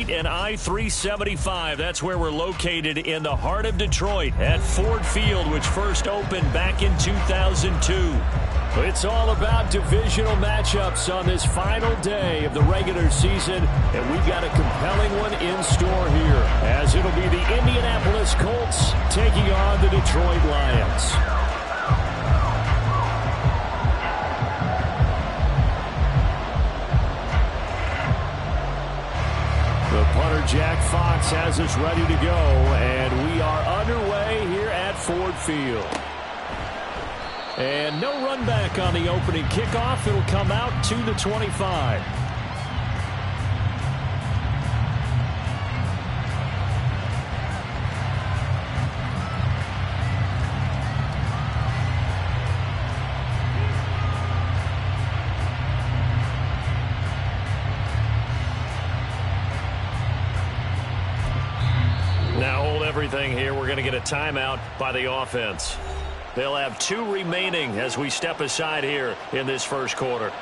And I-375, that's where we're located in the heart of Detroit at Ford Field, which first opened back in 2002. It's all about divisional matchups on this final day of the regular season, and we've got a compelling one in store here, as it'll be the Indianapolis Colts taking on the Detroit Lions. The punter, Jack Fox, has us ready to go, and we are underway here at Ford Field. And no run back on the opening kickoff. It'll come out to the 25. Everything here. We're going to get a timeout by the offense. They'll have 2 remaining as we step aside here in this first quarter.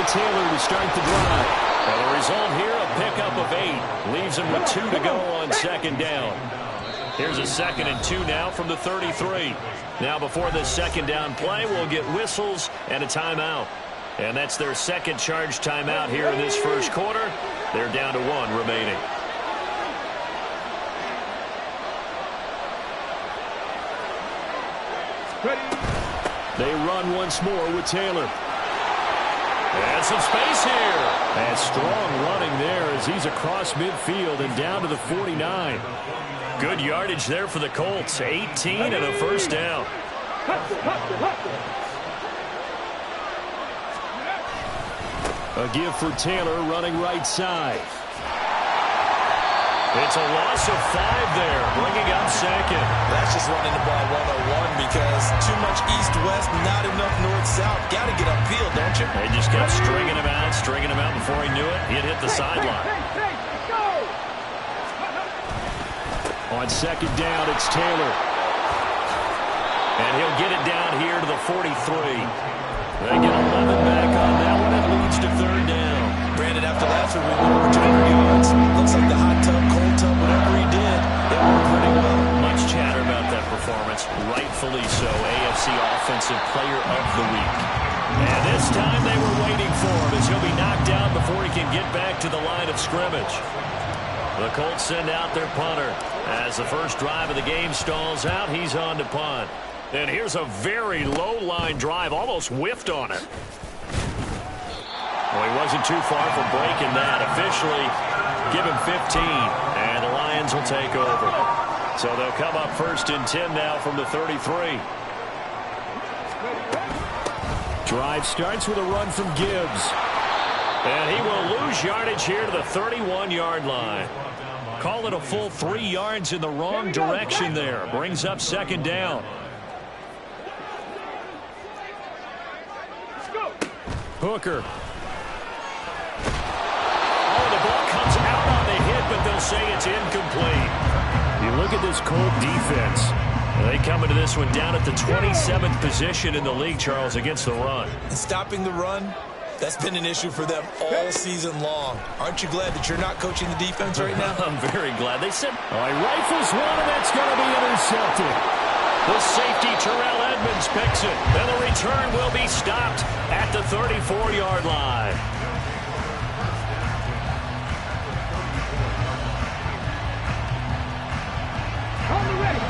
Taylor to start the drive. And the result here, a pickup of 8. Leaves him with 2 to go on second down. Here's a 2nd and 2 now from the 33. Now before this second down play, we'll get whistles and a timeout. And that's their second charge timeout here in this first quarter. They're down to 1 remaining. They run once more with Taylor. And some space here. And strong running there as he's across midfield and down to the 49. Good yardage there for the Colts. 18 and a first down. A give for Taylor running right side. It's a loss of 5 there, bringing up second. That's just running the ball 101 because too much east-west, not enough north-south. Got to get upfield, don't you? They just kept stringing him out before he knew it. He'd hit the sideline. On second down, it's Taylor. And he'll get it down here to the 43. They get 11 back on that one. It leads to third down. Brandon, after last week, we went over 200 yards. Looks like the hot tub, cold tub, whatever he did, it worked pretty well. Much chatter about that performance. Rightfully so. AFC Offensive Player of the Week. And this time they were waiting for him as he'll be knocked down before he can get back to the line of scrimmage. The Colts send out their punter. As the first drive of the game stalls out, he's on to punt. And here's a very low-line drive, almost whiffed on it. Well, he wasn't too far from breaking that. Officially, give him 15, and the Lions will take over. So they'll come up 1st and 10 now from the 33. Drive starts with a run from Gibbs. And he will lose yardage here to the 31-yard line. Call it a full 3 yards in the wrong direction there. Brings up second down. Hooker. Oh, the ball comes out on the hit, but they'll say it's incomplete. You look at this Colt defense. They come into this one down at the 27th position in the league, Charles, against the run. And stopping the run, that's been an issue for them all season long. Aren't you glad that you're not coaching the defense right now? I'm very glad. They said, oh, he rifles one, and that's going to be intercepted. The safety, Terrell Edmonds, picks it. And the return will be stopped at the 34-yard line. On the ready.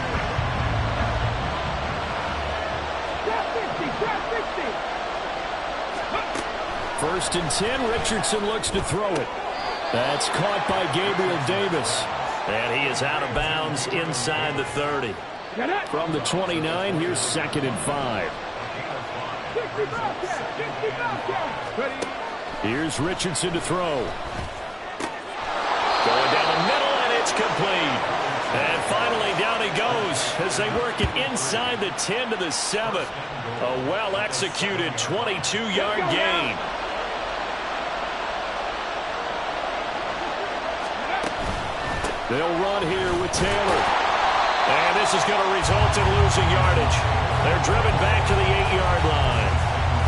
Grab 50. 1st and 10, Richardson looks to throw it. That's caught by Gabriel Davis. And he is out of bounds inside the 30. From the 29, here's 2nd and 5. Here's Richardson to throw. as they work it inside the 10 to the 7. A well-executed 22-yard gain. They'll run here with Taylor. And this is going to result in losing yardage. They're driven back to the 8-yard line.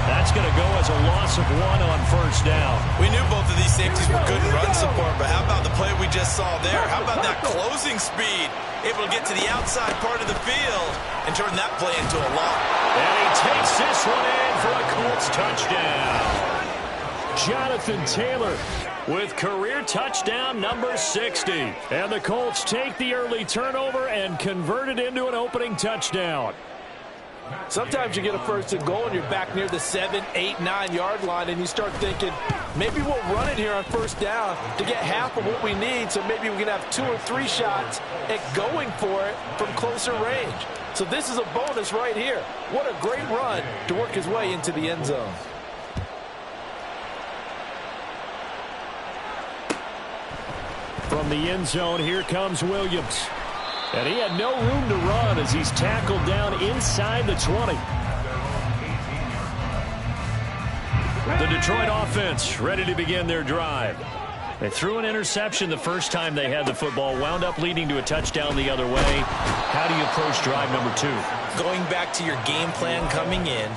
That's going to go as a loss of 1 on first down. We knew both of these safeties were good in run support, but how about the play we just saw there? How about that closing speed? Able to get to the outside part of the field and turn that play into a lock. And he takes this one in for a Colts touchdown. Jonathan Taylor with career touchdown number 60. And the Colts take the early turnover and convert it into an opening touchdown. Sometimes you get a first and goal and you're back near the 7, 8, 9-yard line and you start thinking, maybe we'll run it here on first down to get half of what we need, so maybe we can have 2 or 3 shots at going for it from closer range. So this is a bonus right here. What a great run to work his way into the end zone. From the end zone, here comes Williams. And he had no room to run as he's tackled down inside the 20. The Detroit offense ready to begin their drive. They threw an interception the first time they had the football, wound up leading to a touchdown the other way. How do you approach drive number 2? Going back to your game plan coming in,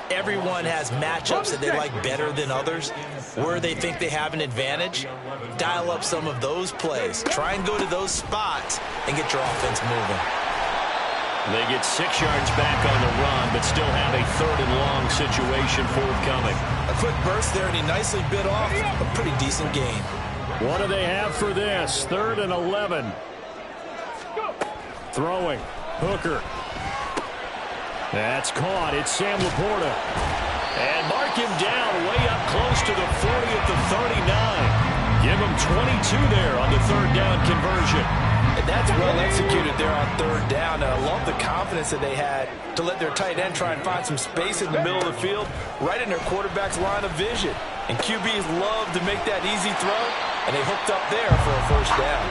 everyone has matchups that they like better than others. Where they think they have an advantage, dial up some of those plays. Try and go to those spots and get your offense moving. They get 6 yards back on the run, but still have a 3rd and long situation forthcoming. A quick burst there, and he nicely bit off a pretty decent gain. What do they have for this? 3rd and 11. Throwing. Hooker. That's caught. It's Sam Laporta. And mark him down way up close to the 40 at the 39. Give him 22 there on the 3rd down conversion. And that's well executed there on 3rd down. And I love the confidence that they had to let their tight end try and find some space in the middle of the field, right in their quarterback's line of vision. And QBs love to make that easy throw, and they hooked up there for a first down.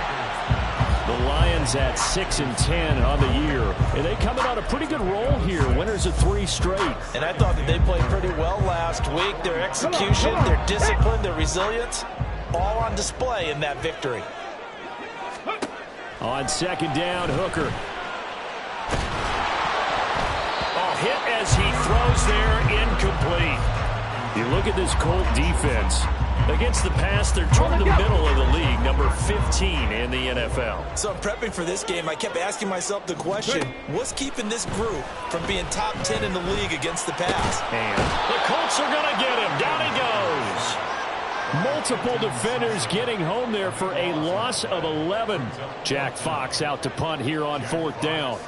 The Lions at 6-10 on the year. And they coming on a pretty good roll here. Winners of 3 straight. And I thought that they played pretty well last week. Their execution, their discipline, their resilience, all on display in that victory. On 2nd down, Hooker. Oh, hit as he throws there, incomplete. You look at this Colt defense. Against the pass, they're toward the middle of the league, number 15 in the NFL. So I'm prepping for this game. I kept asking myself the question, what's keeping this group from being top 10 in the league against the pass? And the Colts are going to get him. Down he goes. Multiple defenders getting home there for a loss of 11. Jack Fox out to punt here on 4th down.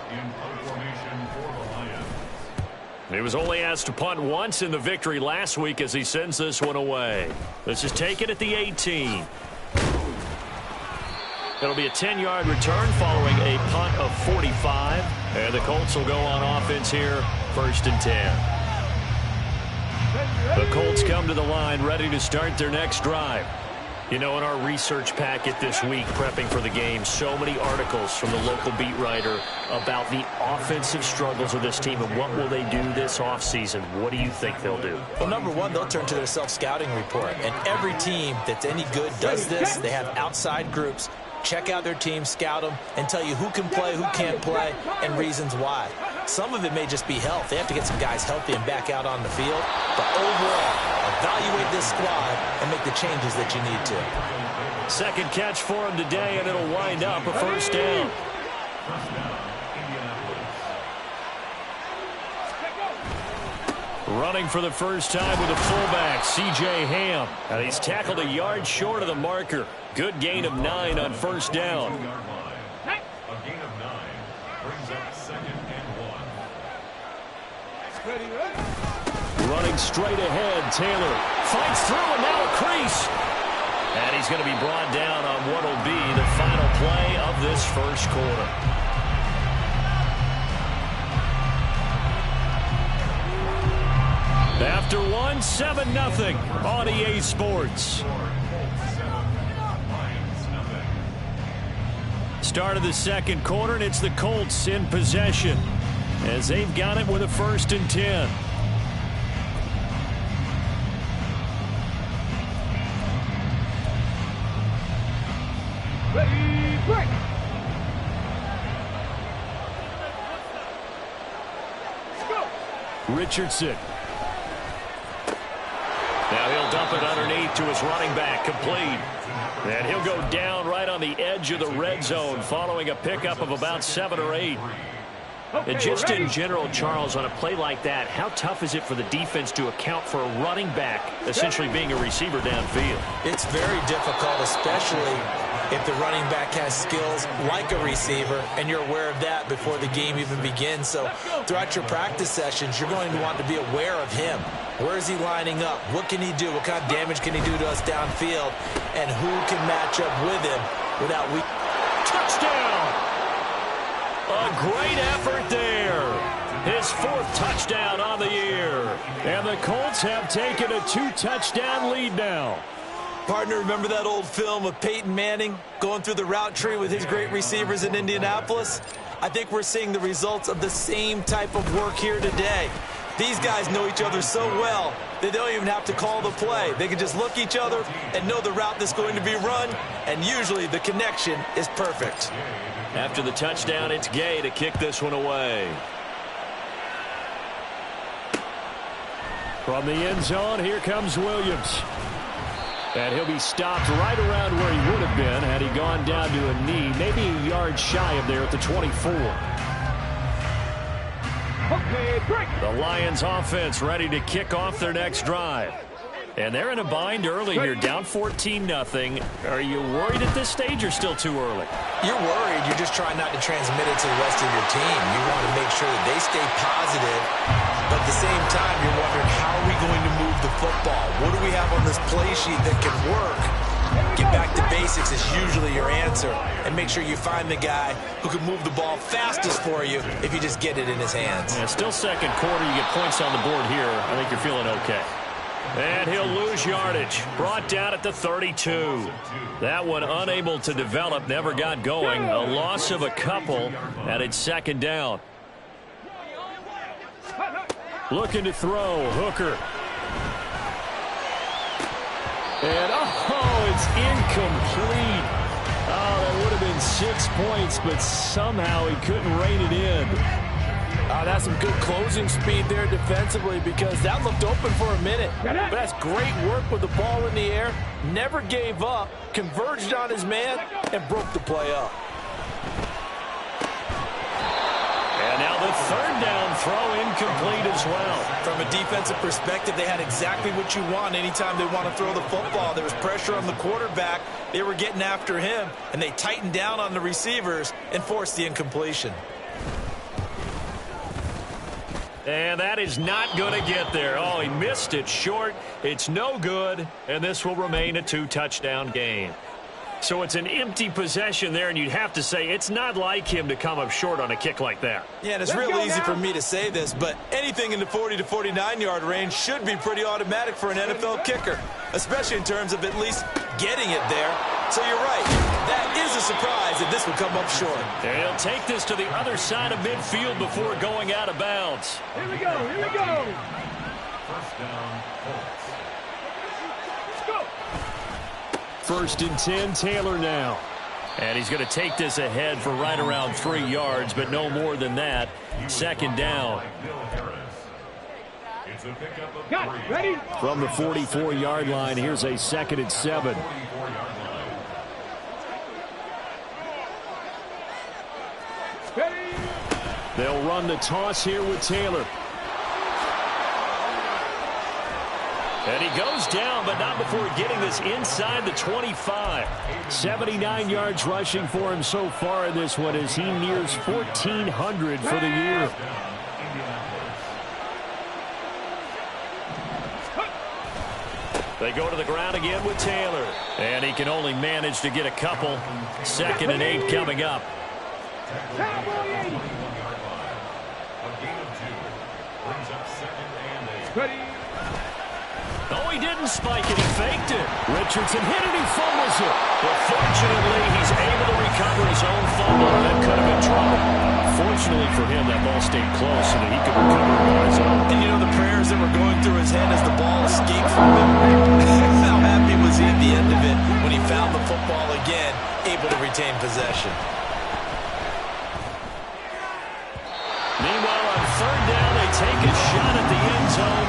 He was only asked to punt once in the victory last week as he sends this one away. This is taken at the 18. It'll be a 10-yard return following a punt of 45. And the Colts will go on offense here, 1st and 10. The Colts come to the line ready to start their next drive. You know, in our research packet this week, prepping for the game, so many articles from the local beat writer about the offensive struggles of this team and what will they do this offseason. What do you think they'll do? Well, number one, they'll turn to their self-scouting report. And every team that's any good does this. They have outside groups. Check out their team, scout them, and tell you who can play, who can't play, and reasons why. Some of it may just be health. They have to get some guys healthy and back out on the field. But overall, evaluate this squad and make the changes that you need to. Second catch for him today, and it'll wind up a 1st down. Running for the first time with a fullback, C.J. Ham. And he's tackled a yard short of the marker. Good gain of 9 on 1st down. A gain of 9 brings up 2nd and 1. Running straight ahead, Taylor fights through and now a crease. And he's going to be brought down on what will be the final play of this first quarter. After one, 7-0 on EA Sports. Start of the second quarter, and it's the Colts in possession as they've got it with a 1st and 10. Ready, break. Richardson. Now he'll dump it underneath to his running back, complete. And he'll go down right on the edge of the red zone following a pickup of about 7 or 8. And just in general, Charles, on a play like that, how tough is it for the defense to account for a running back essentially being a receiver downfield? It's very difficult, especially if the running back has skills like a receiver, and you're aware of that before the game even begins. So throughout your practice sessions, you're going to want to be aware of him. Where is he lining up? What can he do? What kind of damage can he do to us downfield? And who can match up with him without weak... Touchdown! A great effort there. His 4th touchdown on the year. And the Colts have taken a 2-touchdown lead now. Partner, remember that old film of Peyton Manning going through the route tree with his great receivers in Indianapolis? I think we're seeing the results of the same type of work here today. These guys know each other so well, they don't even have to call the play. They can just look each other and know the route that's going to be run, and usually the connection is perfect. After the touchdown, it's Gay to kick this one away. From the end zone, here comes Williams. And he'll be stopped right around where he would have been had he gone down to a knee, maybe a yard shy of there at the 24. Okay, break. The Lions offense ready to kick off their next drive. And they're in a bind early here, down 14-0. Are you worried at this stage or still too early? You're worried. You're just trying not to transmit it to the rest of your team. You want to make sure that they stay positive. But at the same time, you're wondering, how are we going to move the football? What do we have on this play sheet that can work? Get back to basics is usually your answer. And make sure you find the guy who can move the ball fastest for you if you just get it in his hands. Yeah, still second quarter. You get points on the board here. I think you're feeling okay. And he'll lose yardage. Brought down at the 32. That one unable to develop, never got going. A loss of a couple, and it's 2nd down. Looking to throw, Hooker. And, it's incomplete. Oh, that would have been 6 points, but somehow he couldn't rein it in. That's some good closing speed there defensively, because that looked open for a minute. But that's great work with the ball in the air. Never gave up, converged on his man, and broke the play up. And now the 3rd down throw incomplete as well. From a defensive perspective, they had exactly what you want anytime they want to throw the football. There was pressure on the quarterback. They were getting after him, and they tightened down on the receivers and forced the incompletion. And that is not going to get there. Oh, he missed it short. It's no good, and this will remain a 2-touchdown game. So it's an empty possession there, and you'd have to say it's not like him to come up short on a kick like that. Yeah, and it's real easy for me to say this, but anything in the 40 to 49-yard range should be pretty automatic for an NFL kicker, especially in terms of at least getting it there. So you're right. That is a surprise if this would come up short. And he'll take this to the other side of midfield before going out of bounds. Here we go, here we go. 1st down, Colts. Let's go. 1st and 10, Taylor now. And he's going to take this ahead for right around 3 yards, but no more than that. 2nd down. It's a pickup of Got it. Ready? From the 44-yard line, here's a 2nd and 7. 44-yard line. Ready? They'll run the toss here with Taylor. And he goes down, but not before getting this inside the 25. 79 yards rushing for him so far in this one as he nears 1,400 for the year. They go to the ground again with Taylor. And he can only manage to get a couple. 2nd and 8 coming up. Cowboy 80. Ready? Oh, he didn't spike it. He faked it. Richardson hit it. He fumbles it. But fortunately, he's able to recover recover his own fumble. That could have been trouble. Fortunately for him, that ball stayed close so that he could recover it on his own. And you know the prayers that were going through his head as the ball escaped from him. How happy was he at the end of it when he found the football again, able to retain possession. Meanwhile, on third down, they take a shot at the end zone,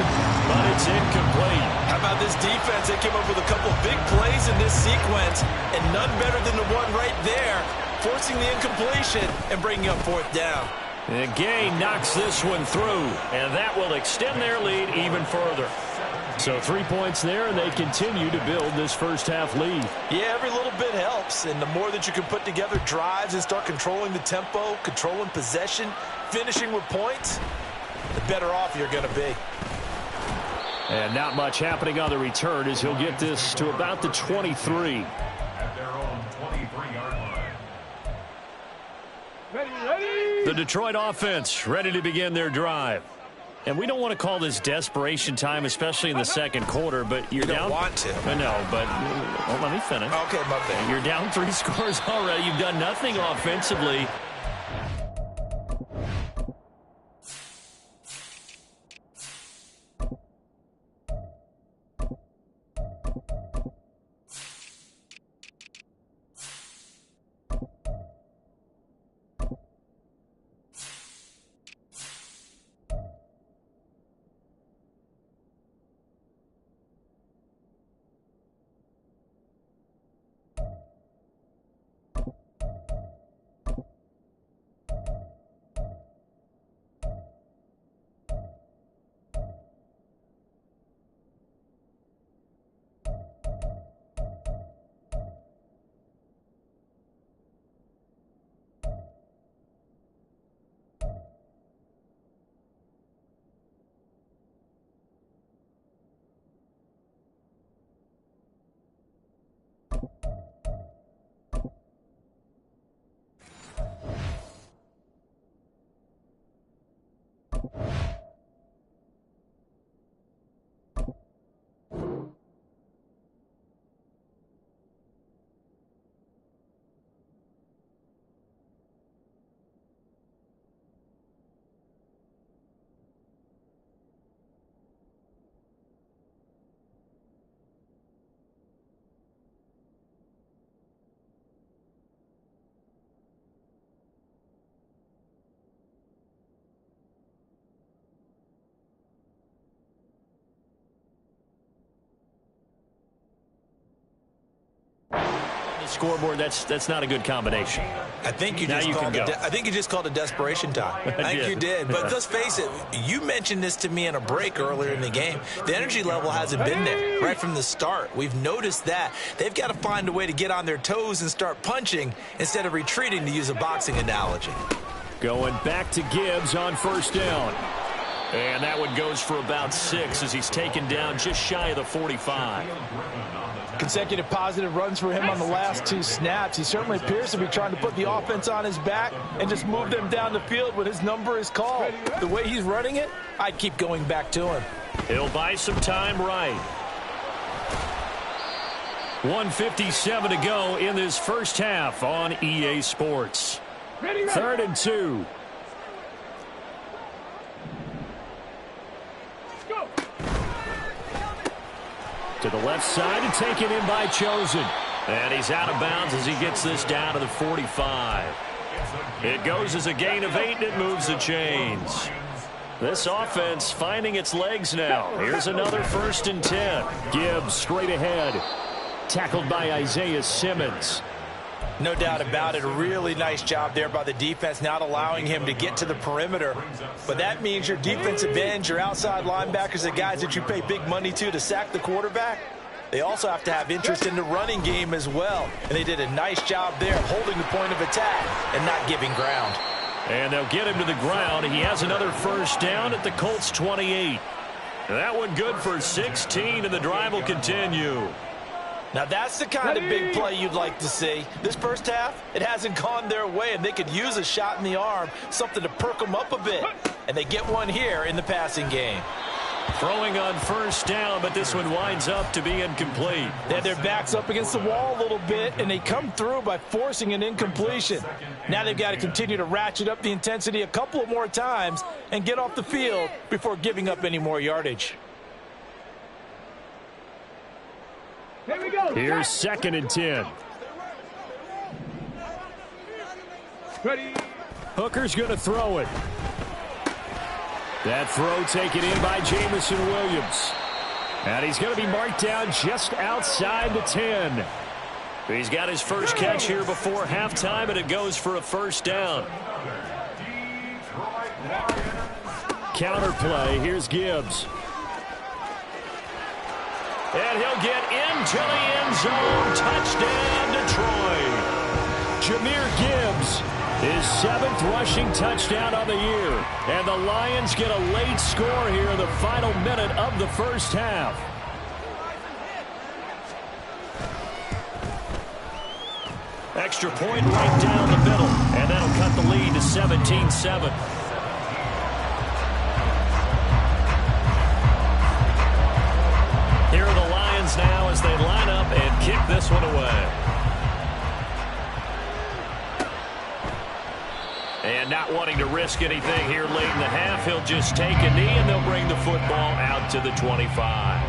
but it's incomplete. How about this defense? They came up with a couple big plays in this sequence, and none better than the one right there, forcing the incompletion and bringing up fourth down. And Gay knocks this one through, and that will extend their lead even further. So 3 points there, and they continue to build this first-half lead. Yeah, every little bit helps, and the more that you can put together drives and start controlling the tempo, controlling possession, finishing with points, the better off you're going to be. And not much happening on the return as he'll get this to about the 23. At their own 23-yard line. Ready. The Detroit offense ready to begin their drive. And we don't want to call this desperation time, especially in the second quarter, but you're down. You don't want to. I know, but well, let me finish. Okay, my bad. You're down 3 scores already. You've done nothing offensively. Scoreboard, that's not a good combination. I think you Now just you called can it. go. I think you just called it desperation time. I think you did. But let's face it, you mentioned this to me in a break earlier in the game. The energy level hasn't been there right from the start. We've noticed that. They've got to find a way to get on their toes and start punching instead of retreating, to use a boxing analogy. Going back to Gibbs on first down. And that one goes for about 6 as he's taken down just shy of the 45. Consecutive positive runs for him on the last 2 snaps. He certainly appears to be trying to put the offense on his back and just move them down the field when his number is called. The way he's running it, I'd keep going back to him. He'll buy some time right. 1:57 to go in this first half on EA Sports. 3rd and 2. To the left side and taken in by Chosen. And he's out of bounds as he gets this down to the 45. It goes as a gain of 8 and it moves the chains. This offense finding its legs now. Here's another 1st and 10. Gibbs straight ahead. Tackled by Isaiah Simmons. No doubt about it. A really nice job there by the defense, not allowing him to get to the perimeter. But that means your defensive ends, your outside linebackers, the guys that you pay big money to sack the quarterback, they also have to have interest in the running game as well. And they did a nice job there of holding the point of attack and not giving ground. And they'll get him to the ground. He has another 1st down at the Colts 28. That one good for 16, and the drive will continue. Now that's the kind of big play you'd like to see. This first half, it hasn't gone their way, and they could use a shot in the arm, something to perk them up a bit. And they get one here in the passing game. Throwing on first down, but this one winds up to be incomplete. They had their backs up against the wall a little bit, and they come through by forcing an incompletion. Now they've got to continue to ratchet up the intensity a couple of more times and get off the field before giving up any more yardage. Here we go. Here's 2nd and 10. Ready. Hooker's going to throw it. That throw taken in by Jamison Williams. And he's going to be marked down just outside the 10. He's got his first catch here before halftime, and it goes for a first down. Counter play. Here's Gibbs. And he'll get into the end zone. Touchdown, Detroit. Jahmyr Gibbs, his 7th rushing touchdown on the year. And the Lions get a late score here in the final minute of the first half. Extra point right down the middle. And that'll cut the lead to 17-7. Here are the Lions now as they line up and kick this one away. And not wanting to risk anything here late in the half, he'll just take a knee and they'll bring the football out to the 25.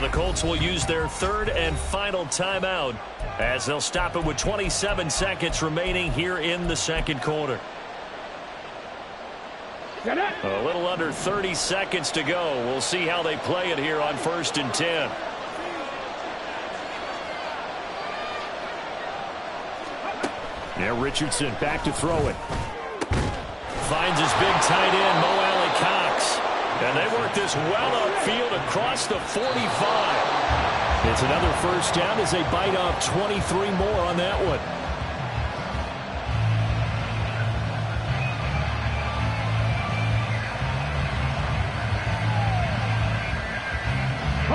The Colts will use their 3rd and final timeout as they'll stop it with 27 seconds remaining here in the 2nd quarter. A little under 30 seconds to go. We'll see how they play it here on 1st and 10. Yeah, Richardson back to throw it. Finds his big tight end, Mo Alley-Cox. And they work this well upfield across the 45. It's another first down as they bite off 23 more on that one.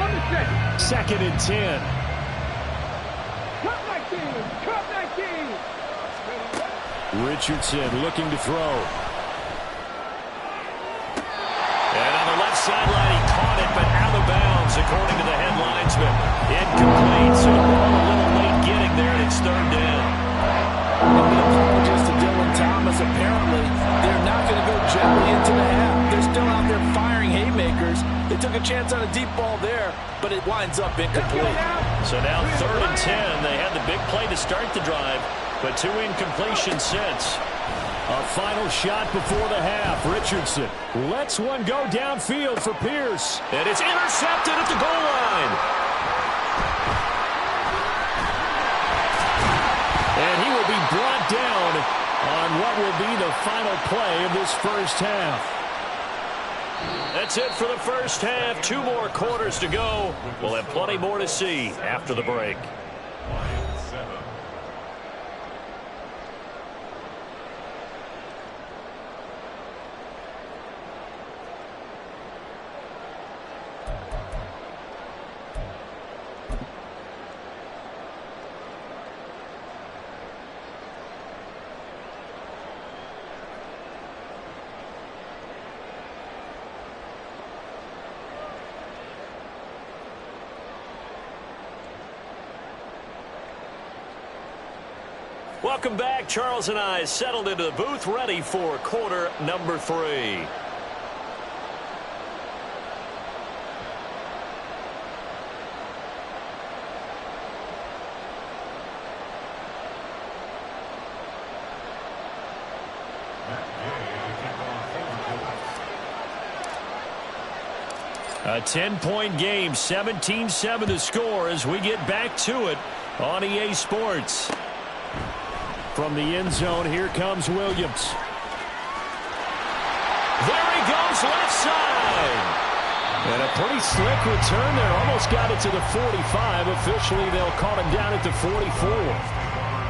On the set. 2nd and 10. Cut that game. Cut that game. Richardson looking to throw. And on the left sideline, he caught it, but out of bounds, according to the head linesman. Incomplete, so the ball a little late getting there, and it's 3rd down. And the apologies to Dylan Thomas. Apparently, they're not going to go gently into the half. They're still out there firing haymakers. They took a chance on a deep ball there, but it winds up incomplete. So now 3rd and 10. They had the big play to start the drive, but 2 incompletions since. A final shot before the half. Richardson lets one go downfield for Pierce. And it's intercepted at the goal line. And he will be brought down on what will be the final play of this first half. That's it for the first half. 2 more quarters to go. We'll have plenty more to see after the break. Welcome back. Charles and I settled into the booth, ready for quarter number 3. A 10-point game, 17-7 to score as we get back to it on EA Sports. From the end zone, here comes Williams. There he goes, left side. And a pretty slick return there. Almost got it to the 45. Officially, they'll call him down at the 44.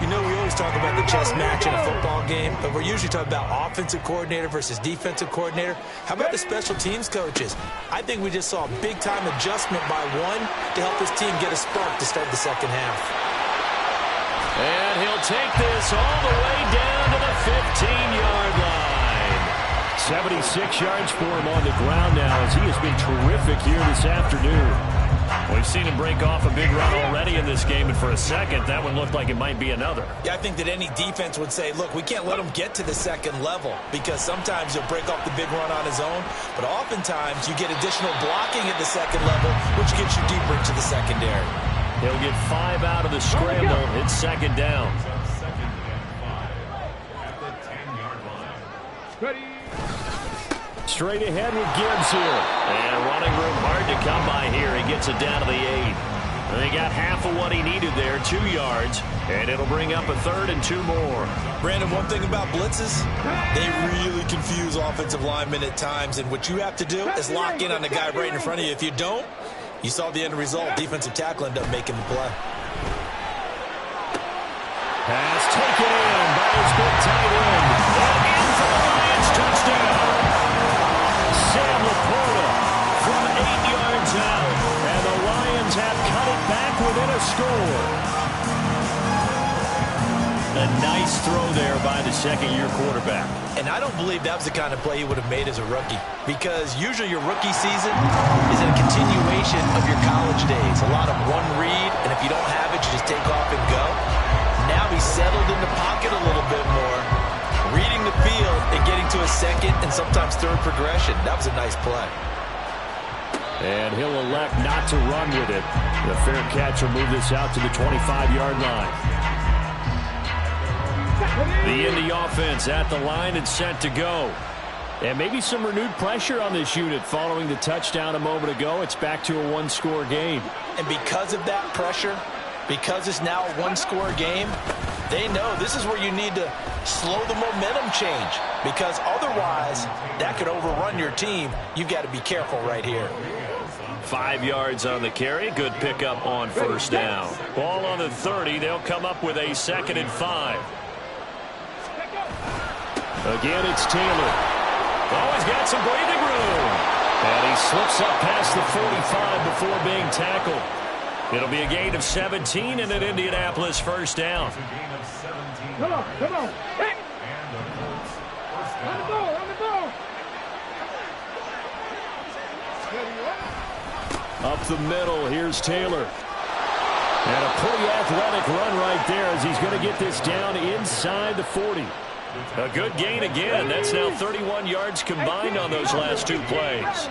You know, we always talk about the chess match in a football game, but we're usually talking about offensive coordinator versus defensive coordinator. How about the special teams coaches? I think we just saw a big-time adjustment by one to help his team get a spark to start the second half. And he'll take this all the way down to the 15-yard line. 76 yards for him on the ground now as he has been terrific here this afternoon. We've seen him break off a big run already in this game, and for a second, that one looked like it might be another. Yeah, I think that any defense would say, look, we can't let him get to the second level because sometimes he'll break off the big run on his own, but oftentimes you get additional blocking at the second level, which gets you deeper into the secondary. He'll get 5 out of the scramble. It's second down. Second and 5 at the 10-yard line. Ready. Straight ahead with Gibbs here. And running room hard to come by here. He gets it down to the 8. And they got half of what he needed there, 2 yards. And it'll bring up a 3rd and 2 more. Brandon, one thing about blitzes, they really confuse offensive linemen at times. And what you have to do is lock in on the guy right in front of you. If you don't, you saw the end result. Defensive tackle ended up making the play. Pass taken in by his big tight end. And in for the Lions touchdown. Sam Laporta from 8 yards out. And the Lions have cut it back within a score. A nice throw there by the second-year quarterback. And I don't believe that was the kind of play he would have made as a rookie, because usually your rookie season is a continuation of your college days. A lot of one read, and if you don't have it, you just take off and go. Now he's settled in the pocket a little bit more, reading the field and getting to a second and sometimes third progression. That was a nice play. And he'll elect not to run with it. The fair catch will move this out to the 25-yard line. The Indy offense at the line and set to go. And maybe some renewed pressure on this unit following the touchdown a moment ago. It's back to a one-score game. And because of that pressure, because it's now a one-score game, they know this is where you need to slow the momentum change, because otherwise that could overrun your team. You've got to be careful right here. 5 yards on the carry. Good pickup on first down. Ball on the 30. They'll come up with a 2nd and 5. Again, it's Taylor. Oh, he's got some breathing room. And he slips up past the 45 before being tackled. It'll be a gain of 17 and an Indianapolis first down. Come on, come on. Hey. On the ball, on the ball. Up the middle, here's Taylor. And a pretty athletic run right there as he's going to get this down inside the 40. A good gain again. That's now 31 yards combined on those last 2 plays.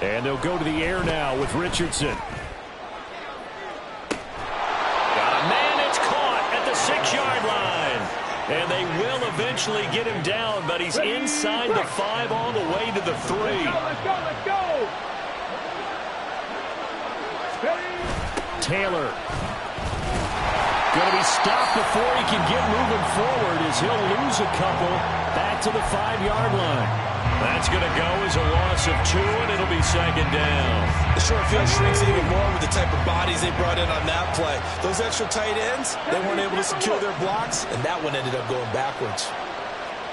And they'll go to the air now with Richardson. Got a man, it's caught at the 6-yard line. And they will eventually get him down, but he's inside the 5 all the way to the 3. Let's go, let's go. Taylor. Going to be stopped before he can get moving forward as he'll lose a couple back to the 5-yard line. That's going to go as a loss of 2, and it'll be second down. The short field shrinks even more with the type of bodies they brought in on that play. Those extra tight ends, they weren't able to secure their blocks, and that one ended up going backwards.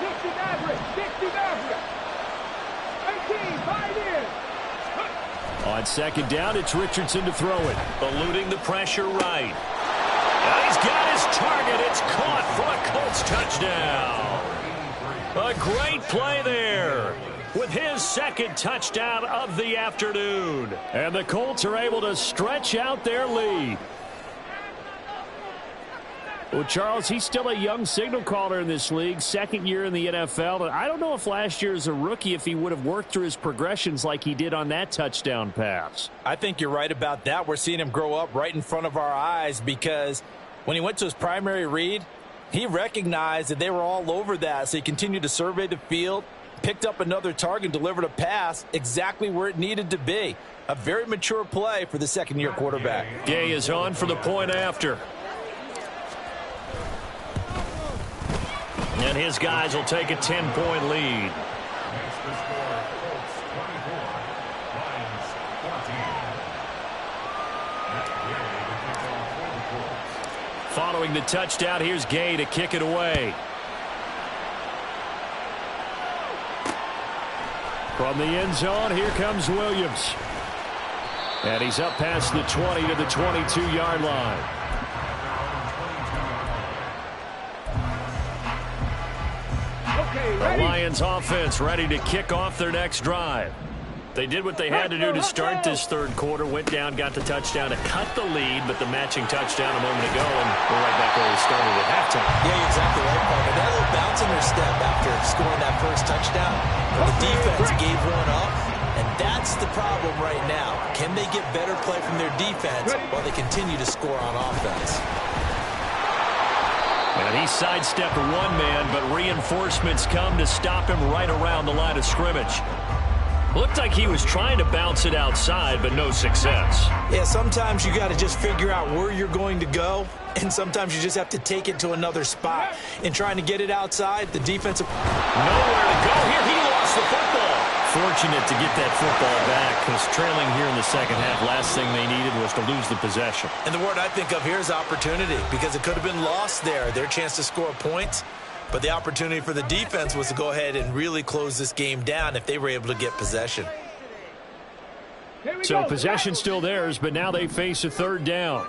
60 average, 18, 5 in. On second down, it's Richardson to throw it. Eluding the pressure right. And he's got his target. It's caught for a Colts touchdown. A great play there with his 2nd touchdown of the afternoon. And the Colts are able to stretch out their lead. Well, Charles, he's still a young signal caller in this league, 2nd year in the NFL. And I don't know if last year as a rookie, if he would have worked through his progressions like he did on that touchdown pass. I think you're right about that. We're seeing him grow up right in front of our eyes, because when he went to his primary read, he recognized that they were all over that. So he continued to survey the field, picked up another target, delivered a pass exactly where it needed to be. A very mature play for the second-year quarterback. Gay is on for the point after. And his guys will take a 10-point lead. Makes the score Colts 24, Lions 14. Matt Gay to kick off for the Colts. Following the touchdown, here's Gay to kick it away. From the end zone, here comes Williams. And he's up past the 20 to the 22-yard line. The Lions offense ready to kick off their next drive. They did what they had to do to start this third quarter. Went down, got the touchdown to cut the lead, but the matching touchdown a moment ago, and we're right back where we started at halftime. Yeah, you're exactly right, Paul. They got a little bounce in their step after scoring that first touchdown. But the defense gave one up, and that's the problem right now. Can they get better play from their defense while they continue to score on offense? And he sidestepped one man, but reinforcements come to stop him right around the line of scrimmage. Looked like he was trying to bounce it outside, but no success. Yeah, sometimes you got to just figure out where you're going to go, and sometimes you just have to take it to another spot. In trying to get it outside, the defensive... Nowhere to go here. He lost the football. Fortunate to get that football back, because trailing here in the second half, last thing they needed was to lose the possession. And the word I think of here is opportunity, because it could have been lost there. Their chance to score points. But the opportunity for the defense was to go ahead and really close this game down if they were able to get possession. So possession still theirs, but now they face a third down.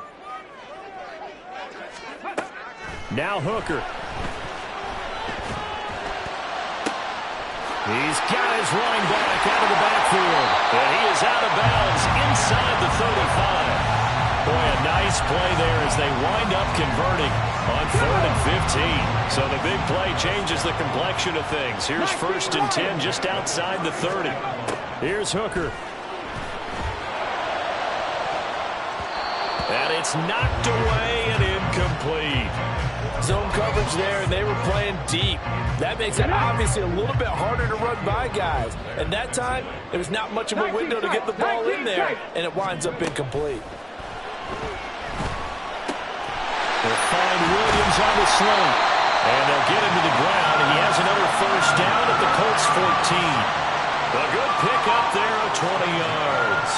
Now Hooker. He's got his running back out of the backfield. And he is out of bounds inside the 35. Boy, a nice play there as they wind up converting on 3rd and 15. So the big play changes the complexion of things. Here's 1st and 10 just outside the 30. Here's Hooker. And it's knocked away and incomplete. Zone coverage there, and they were playing deep. That makes it obviously a little bit harder to run by guys. And that time, there was not much of a window to get the ball in there, and it winds up incomplete. They'll find Williams on the sling. And they'll get him to the ground. And he has another first down at the Colts 14. A good pickup there of 20 yards.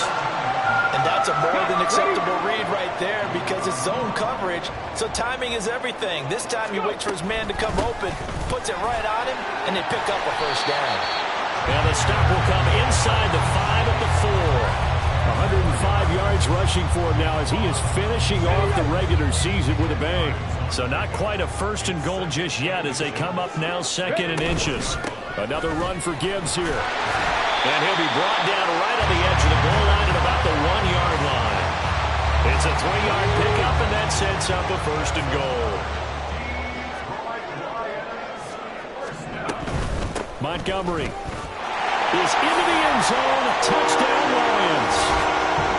And that's a more than acceptable read right there because it's zone coverage, so timing is everything. This time he waits for his man to come open, puts it right on him, and they pick up a first down. And the stop will come inside the 5 at the 4. 105 yards rushing for him now as he is finishing off the regular season with a bang. So not quite a 1st and goal just yet as they come up now 2nd and inches. Another run for Gibbs here. And he'll be brought down right on the edge of the goal line at about the 1-yard line. It's a 3-yard pickup, and that sets up a 1st and goal. Montgomery is into the end zone. Touchdown, Lions.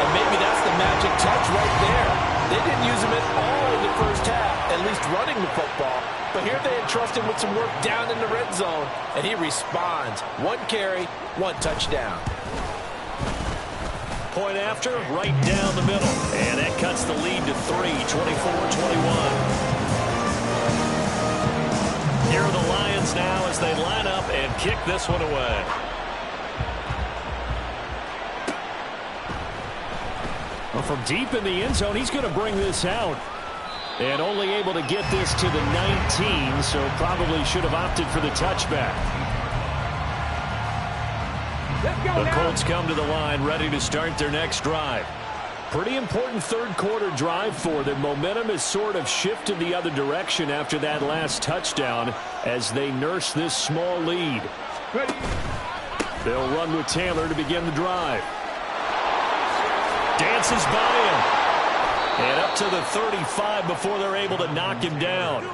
And maybe that's the magic touch right there. They didn't use him at all in the first half, at least running the football. But here they entrust him with some work down in the red zone, and he responds. 1 carry, 1 touchdown. Point after, right down the middle. And that cuts the lead to 3, 24-21. Here are the Lions now as they line up and kick this one away. Well, from deep in the end zone, he's going to bring this out. And only able to get this to the 19, so probably should have opted for the touchback. The Colts come to the line, ready to start their next drive. Pretty important third quarter drive for them. Momentum has sort of shifted the other direction after that last touchdown as they nurse this small lead. They'll run with Taylor to begin the drive. Dances by him. And up to the 35 before they're able to knock him down.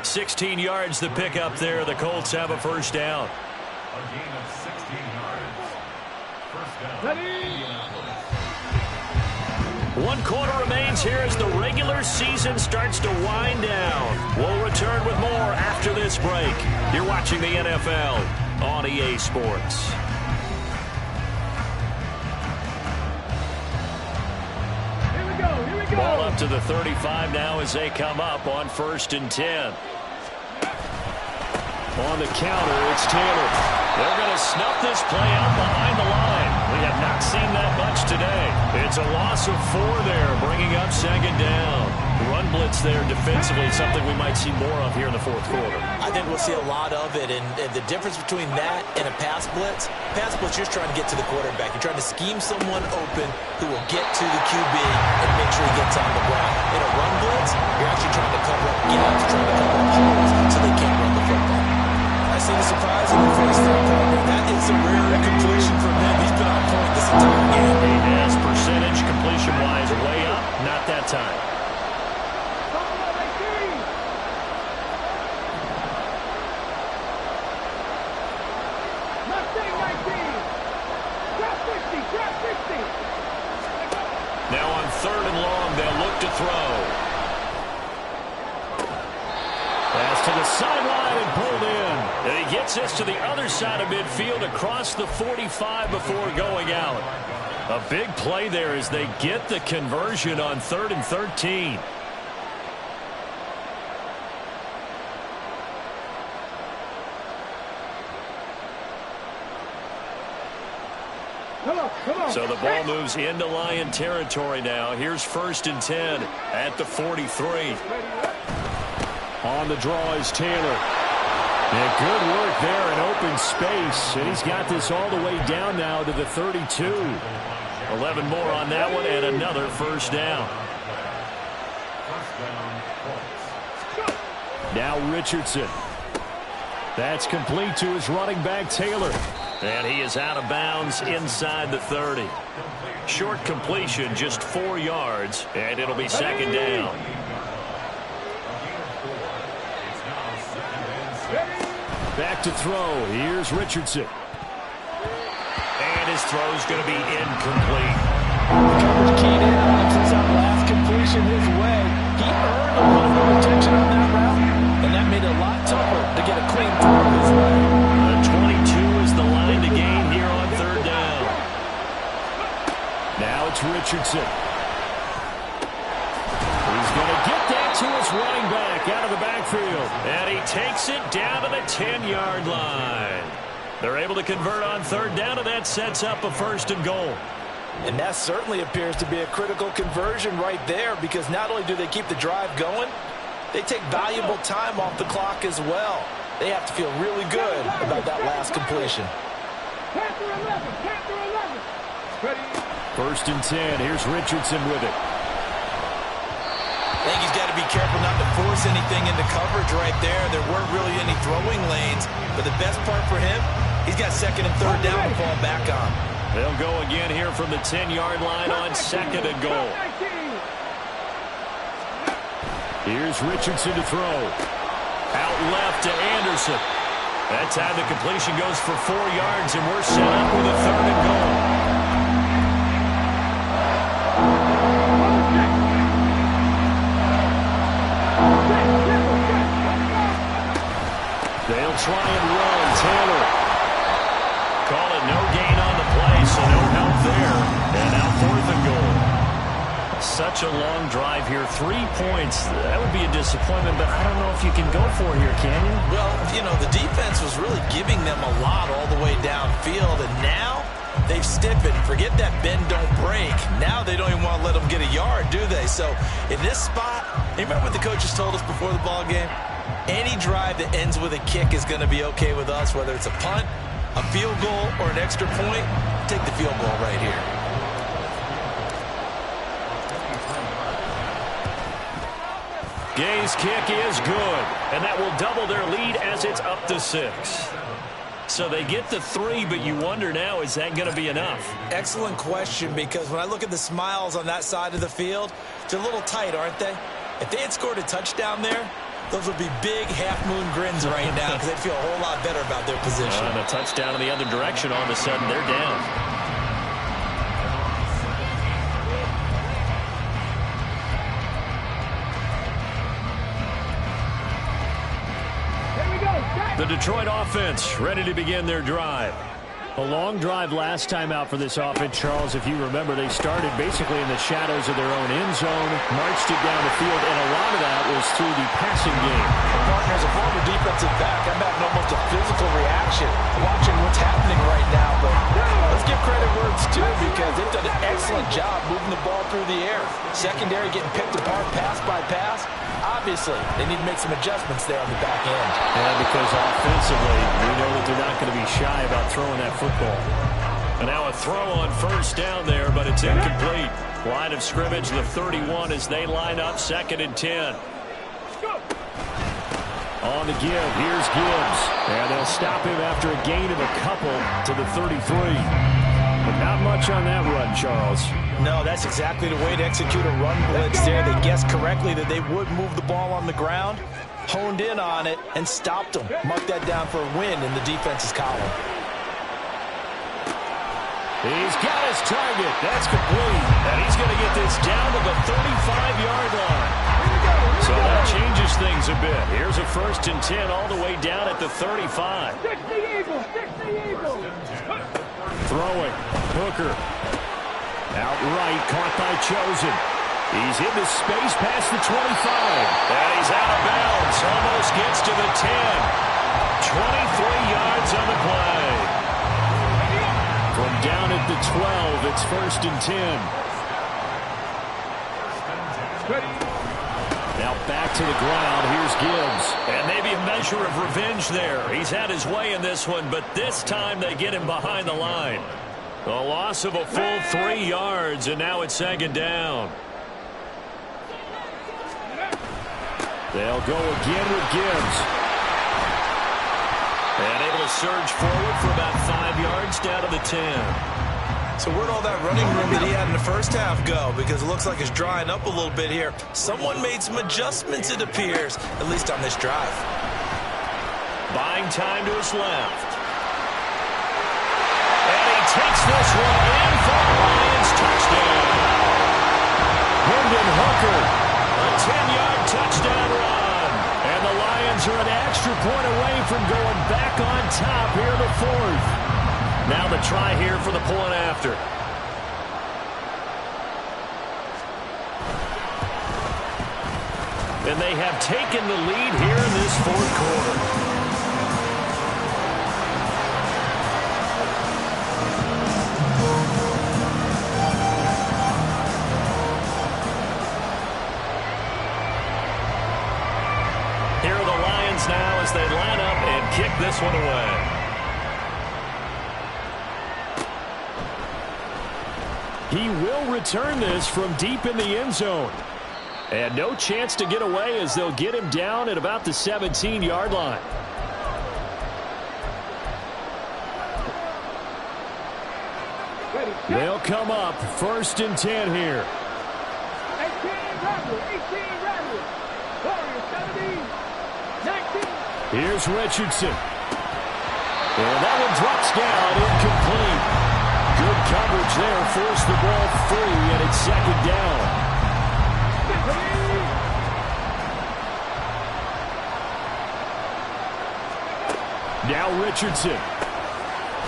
16 yards the pick up there. The Colts have a first down. A gain of 16 yards. First down. 1 quarter remains here as the regular season starts to wind down. We'll return with more after this break. You're watching the NFL on EA Sports. Ball up to the 35 now as they come up on 1st and 10. On the counter, it's Taylor. They're going to snuff this play out behind the line. We have not seen that much today. It's a loss of 4 there, bringing up 2nd down. Run blitz there defensively, something we might see more of here in the 4th quarter. I think we'll see a lot of it, and the difference between that and a pass blitz, you're just trying to get to the quarterback. You're trying to scheme someone open who will get to the QB and make sure he gets on the ground. In a run blitz, you're actually trying to cover up gaps, trying to cover up holes so they can't run the football. I see the surprise in the first third quarter. That is a rare completion from him. He's been on point this entire game. He has percentage completion-wise way up, not that time. Now on 3rd and long, they'll look to throw. Pass to the sideline and pulled in. And he gets this to the other side of midfield across the 45 before going out. A big play there as they get the conversion on 3rd and 13. So the ball moves into Lion territory now. Here's 1st and 10 at the 43. On the draw is Taylor. And good work there in open space. And he's got this all the way down now to the 32. 11 more on that one and another 1st down. Now Richardson. That's complete to his running back, Taylor. And he is out of bounds inside the 30. Short completion, just 4 yards, and it'll be 2nd down. Back to throw. Here's Richardson. And his throw's going to be incomplete. Coverage keyed in on him since that last completion his way. He earned a little more attention on that route, and that made it a lot tougher to get a clean throw his way. The 22 is the line to gain here on 3rd down. Now it's Richardson. He's going to get that to his running back out of the backfield. And he takes it down to the 10-yard line. They're able to convert on 3rd down, and that sets up a 1st and goal. And that certainly appears to be a critical conversion right there, because not only do they keep the drive going, they take valuable time off the clock as well. They have to feel really good about that last completion. 1st and 10. Here's Richardson with it. I think he's got to be careful not to force anything into coverage right there. There weren't really any throwing lanes, but the best part for him, he's got 2nd and 3rd down to fall back on. They'll go again here from the 10-yard line on 2nd and goal. Here's Richardson to throw. Out left to Anderson. That time the completion goes for 4 yards, and we're set up with a 3rd and goal. They'll try and run. Taylor. Call it no gain on the play, so no help there. And now 4th and goal. Such a long drive here. 3 points. That would be a disappointment, but I don't know if you can go for it here, can you? Well, you know, the defense was really giving them a lot all the way downfield, and now they've stiffened. Forget that bend, don't break. Now they don't even want to let them get a yard, do they? So in this spot, you remember what the coaches told us before the ball game? Any drive that ends with a kick is going to be okay with us, whether it's a punt, a field goal, or an extra point. Take the field goal right here. Gay's kick is good, and that will double their lead as it's up to 6. So they get the 3, but you wonder now, is that going to be enough? Excellent question, because when I look at the smiles on that side of the field, they're a little tight, aren't they? If they had scored a touchdown there, those would be big half-moon grins right now, because they'd feel a whole lot better about their position. And a touchdown in the other direction, all of a sudden they're down. Here we go, set. The Detroit offense ready to begin their drive. A long drive last time out for this offense, Charles. If you remember, they started basically in the shadows of their own end zone, marched it down the field, and a lot of that was through the passing game. Partner, as a former defensive back, I'm having almost a physical reaction watching what's happening right now. But let's give credit where it's due because they've done an excellent job moving the ball through the air. Secondary getting picked apart pass by pass. Obviously, they need to make some adjustments there on the back end. Yeah, because offensively, we know that they're not going to be shy about throwing that football. And now a throw on first down there, but it's incomplete. Line of scrimmage, the 31 as they line up, 2nd and 10. On the give, here's Gibbs. And they'll stop him after a gain of a couple to the 33. But not much on that run, Charles. No, that's exactly the way to execute a run blitz there. They guessed correctly that they would move the ball on the ground, honed in on it, and stopped them. Mark that down for a win in the defense's column. He's got his target. That's complete. And he's going to get this down to the 35-yard line. So that changes things a bit. Here's a 1st and 10 all the way down at the 35. Throwing. Hooker. Outright, caught by Chosen. He's into space past the 25. And he's out of bounds. Almost gets to the 10. 23 yards on the play. From down at the 12, it's 1st and 10. Now back to the ground. Here's Gibbs. And maybe a measure of revenge there. He's had his way in this one, but this time they get him behind the line. A loss of a full 3 yards, and now it's 2nd down. They'll go again with Gibbs. And able to surge forward for about 5 yards down to the 10. So where'd all that running room that he had in the first half go? Because it looks like it's drying up a little bit here. Someone made some adjustments, it appears, at least on this drive. Buying time to his left. And he takes this one in for a Lions touchdown. Hendon Hooker, a 10-yard touchdown run. And the Lions are an extra point away from going back on top here in the 4th. Now the try here for the point after. And they have taken the lead here in this 4th quarter. Here are the Lions now as they line up and kick this one away. He will return this from deep in the end zone. And no chance to get away as they'll get him down at about the 17-yard line. They'll come up 1st and 10 here. 18, here's Richardson. And that one drops down, incomplete. Good coverage there, forced the ball free, and it's 2nd down. Now Richardson.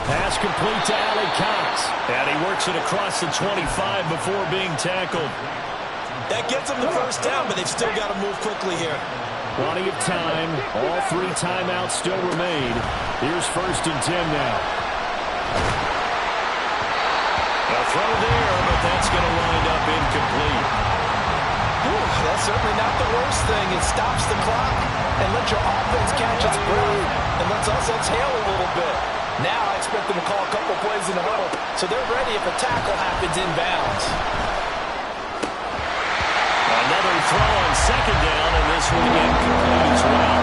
Pass complete to Allie Cox. And he works it across the 25 before being tackled. That gets them the 1st down, but they've still got to move quickly here. Plenty of time. All 3 timeouts still remain. Here's 1st and 10 now. A throw there, but that's going to wind up incomplete. That's certainly not the worst thing. It stops the clock and lets your offense catch its breath and lets us exhale a little bit. Now I expect them to call a couple plays in a row, so they're ready if a tackle happens inbounds. Another throw on 2nd down, and this one incomplete as well.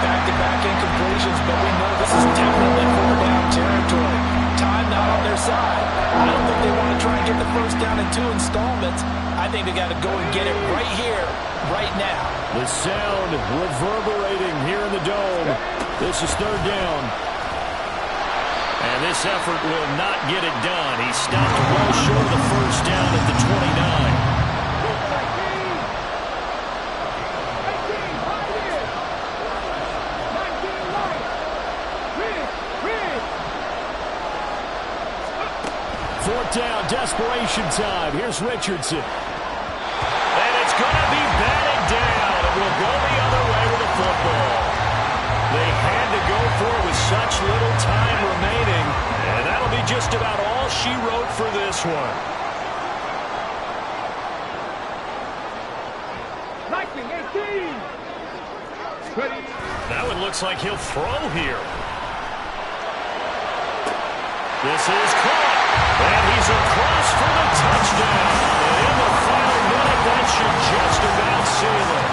Back-to-back incompletions, but we know this is definitely 4-down territory. Time not on their side. I don't think they want to try and get the 1st down in 2 installments. I think they got to go and get it right here, right now. The sound reverberating here in the dome. This is 3rd down. And this effort will not get it done. He stopped well short of the 1st down at the 29. fourth down, desperation time. Here's Richardson. And it's going to be batted down. It will go the other way with the football. They had to go for it with such little time remaining. And that'll be just about all she wrote for this one. 19, 18. That one looks like he'll throw here. This is caught. And he's across for the touchdown. And in the final minute, that should just about seal it.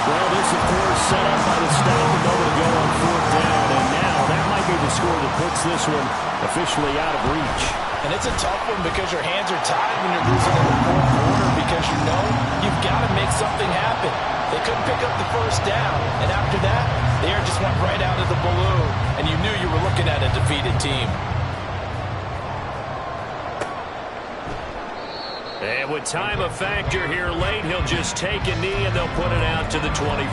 Well, this, of course, set up by the stop a moment ago on fourth down. And now that might be the score that puts this one officially out of reach. And it's a tough one because your hands are tied when you're losing in the fourth quarter because you know you've got to make something happen. They couldn't pick up the first down. And after that, the air just went right out of the balloon. And you knew you were looking at a defeated team. And with time a factor here late, he'll just take a knee and they'll put it out to the 25.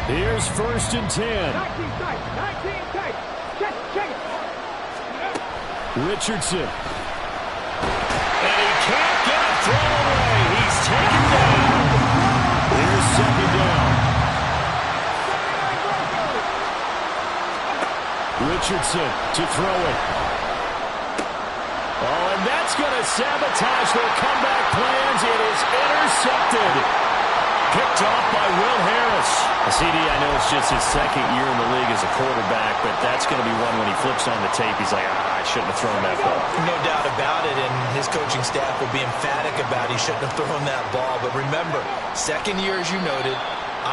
Here's 1st and 10. 19 tight. Check it. Richardson. And he can't get it thrown away. He's taken down. Here's 2nd down. Richardson to throw it. Oh, and that's going to sabotage their comeback plans. It is intercepted. Picked off by Will Harris. CD, I know it's just his 2nd year in the league as a quarterback, but that's going to be one when he flips on the tape. He's like, I shouldn't have thrown that ball. No doubt about it, and his coaching staff will be emphatic about he shouldn't have thrown that ball. But remember, 2nd year, as you noted,